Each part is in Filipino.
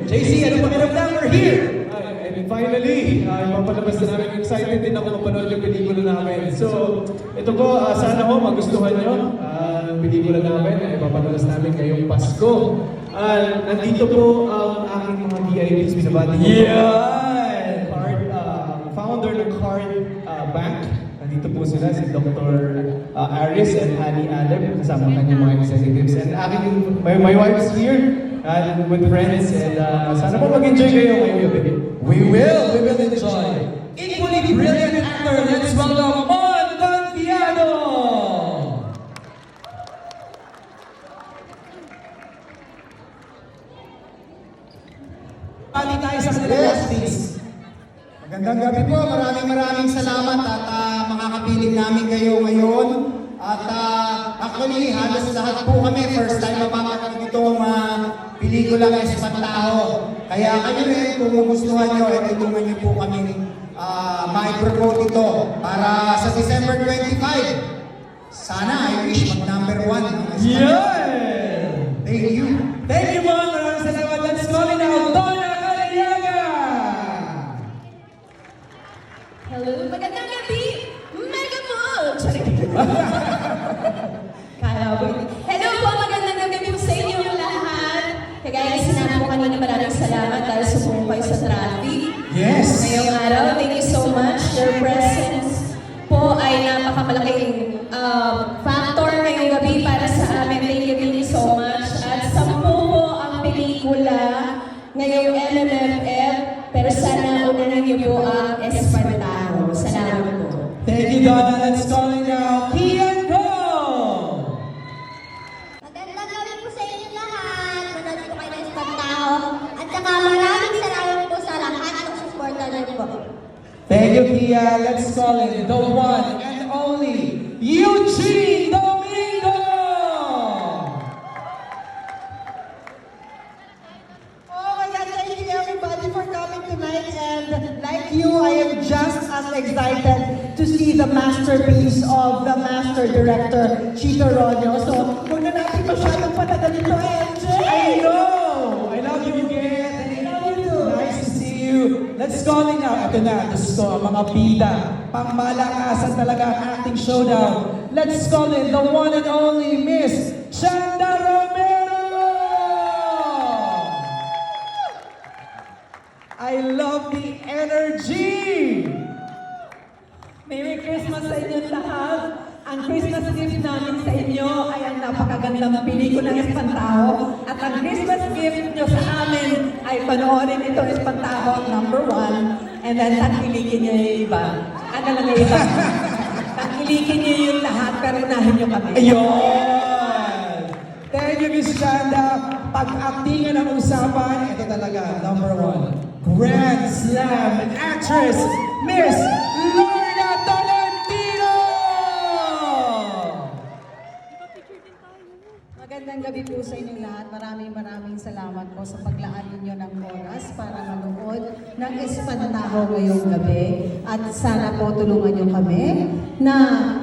JC, ano pakiramdam? We're here! And finally, mapalabas na namin. Excited din ako mapanood yung pelikula namin. So, ito po, sana ho magustuhan nyo ang pelikula namin. Mapalabas namin ngayong Pasko. Nandito po ang aking mga VIPs. Binabati ko. Yeah! Founder ng Card Bank. Nandito po sila, si Dr. Aris and Annie Adam. Kasama kanyang mga executives. And aking, my wife's here. And with friends, and sana po mag-enjoy kayo ngayong gabi. We will enjoy. Equally brilliant actor, let's welcome Mon Confiado! Pati tayo sa kanila, please. Magandang gabi po. Maraming salamat at makakapiling namin kayo ngayon. At actually, halos lahat po kami first time mapapanood itong pelikula ng Espantaho. Kaya kayo rin, kung gustuhan nyo, tulungan nyo po kami ma-promote ito para sa December 25. Sana, I wish mag-number 1 ng Espantaho. Yeah! Thank you. Thank you, Mon. Maraming salamat. Let's call in now, Donna Caliaga! Hello, magandang gabi! Mega Mall! Kala ko. Hello po, magandang gabi po sa inyo lahat. Kagaya sinabi ko kanina, maraming salamat dahil sumuko kayo sa traffic. Yes! Ngayong araw, thank you so much. Your presence po ay napakamalaking factor ngayong gabi para sa amin. Thank you so much. At 10 po ang pelikula ngayong LMFF, pero sana unahan niyo po ang Espantaho. Salamat po. Thank you, Donna. Let's call in now, Kian Go! Magandang gabi po sa inyo lahat. Manood po kayo ng Espantaho. At saka maraming salamat po sa lahat ng suporta niyo po. Thank you, Kia. Let's call in the one and only Eugene Domingo! Oh my God, thank you everybody for coming tonight. And like you, I am just as excited to see the masterpiece of the master director, Chito Ronyo. So, huwag na natin masyadong patagalin to, MJ! I know! I love you, Kian. I love you too. Nice to see you. Let's call in now. Ito na, gusto ang mga bida. Pangmalakasan talaga ang acting showdown. Let's call in the one and only Miss Chanda Romero! I love the energy! Merry Christmas sa inyong lahat. Ang Christmas gift namin sa inyo ay ang napakagandang pelikula ng Espantaho. At ang Christmas gift nyo sa amin ay panoorin ito Espantaho #1. And then tangkilikin nyo yung iba. Ano lang yung iba? Tangkilikin nyo yung lahat pero unahin nyo kami. Ayun! Thank you, Miss Chanda. Pag-actingan ang usapan, ito talaga, #1. Grand Slam actress, Miss Lorna Tolentino! Magandang gabi po sa inyong lahat. Maraming salamat po sa paglaan ninyo ng oras para manood ng Espantaho ngayong gabi. At sana po tulungan nyo kami na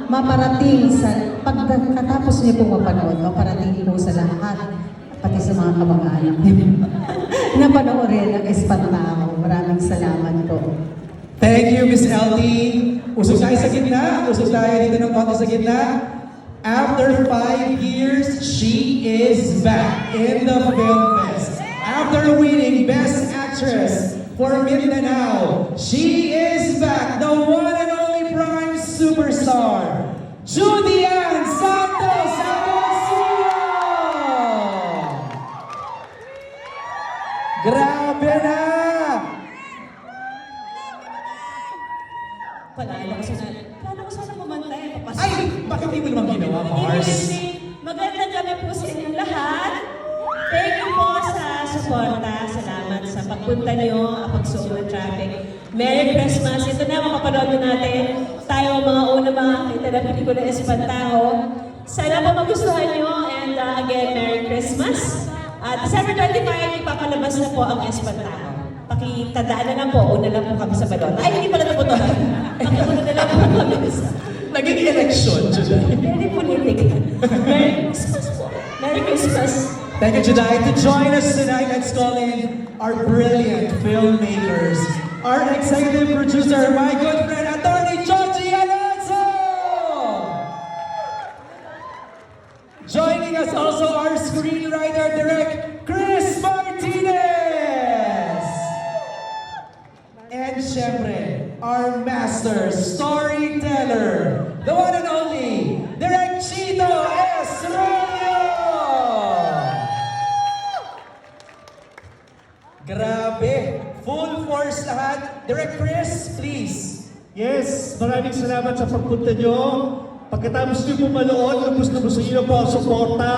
maparating sa pagkatapos niyo po mapanood, maparating po sa lahat, pati sa mga kamag-anak niyo na panoorin ang Espantaho. Maraming salamat po. Thank you, Miss LT. Usog tayo sa gitna. Usog tayo dito ng konti sa gitna. After 5 years, she is back in the Film Fest. After winning Best Actress for Mindanao, she is back, the one and only prime superstar, Julian Santos Agoncillo! Grabe na! Plano ko sana kumantay. Ay, bakit di mo naman ginawa, Mars? Magandang gabi po sa inyong lahat. Thank you po sa suporta. Salamat sa pagpunta niyo, pagsuot ng traffic. Merry Christmas. Ito na, mapapanood natin. Tayo ang mga una makakita na pelikula Espantaho. Sana po magustuhan niyo. And again, Merry Christmas. December 25, ipapalabas na po ang Espantaho. Pakitandaan na lang po, una lang po kami sa balon. Ay, hindi pala na po to. Pakiuna na lang po kami sa... Naging election, July. Very politic. Merry Christmas po. Merry Christmas. Thank you, Juday. To join us tonight, let's call in our brilliant filmmakers. Our executive producer, my good friend, Attorney Georgie Alonso! Joining us also our screenwriter, direct Chris Martinez! And syempre, our master storyteller, the one and only, Direct Chito S. Rollo! Grabe! Full force lahat. Direct Chris, please. Yes, maraming salamat sa pagpunta nyo. Pagkatapos nyo po manood, lubos-lubos nyo po ang suporta.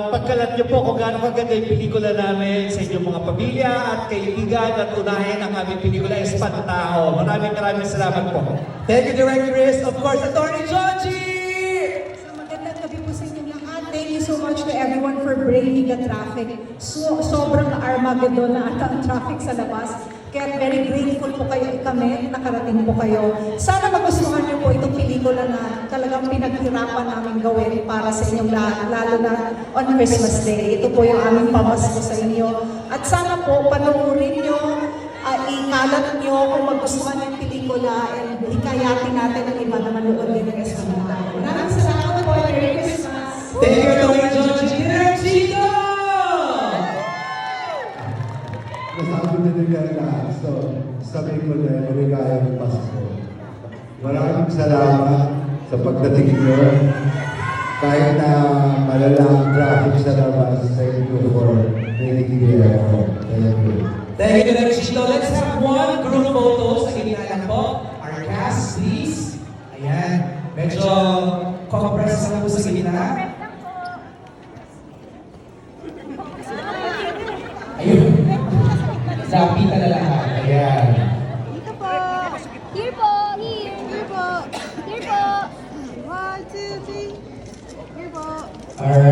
Pagkalat nyo po kung gaano kaganda yung pelikula namin sa inyong mga pamilya at kaibigan at unahin ang aming pelikula Espantaho. Maraming salamat po. Thank you, Direct Chris. Of course, Attorney Georgie! So magandang gabi po sa inyong lahat. Thank you so much to everyone for braving the traffic. Sobrang Armageddon na ata ang traffic sa labas. Kaya very grateful po kayo kami, nakarating po kayo. Sana magustuhan niyo po itong pelikula na talagang pinaghirapan namin gawin para sa inyong lahat, lalo na on Christmas Day. Ito po yung aming pamasko sa inyo. At sana po panoorin niyo, ikalat niyo kung magustuhan niyo yung pelikula and hikayatin natin ang iba na manood din ng Espantaho. Maraming salamat po. Merry Christmas! Thank you, Attorney Georgie. Direct Chito! Nasabi na nila lahat, so sabi ko na maligayang Pasko. Maraming salamat sa pagdating nyo. Kahit na malala ang traffic sa labas, thank you for making me ako. Thank you. Thank you, Direct Chito. Let's have one group photo sa gitna lang po. Our cast, please. Ayan. Medyo compress lang po sa gitna. Ayun. Lapitan na lahat. Ayan. Dito po. Here po. Here. Here po. Here po. 1, 2, 3. Here po. Alright.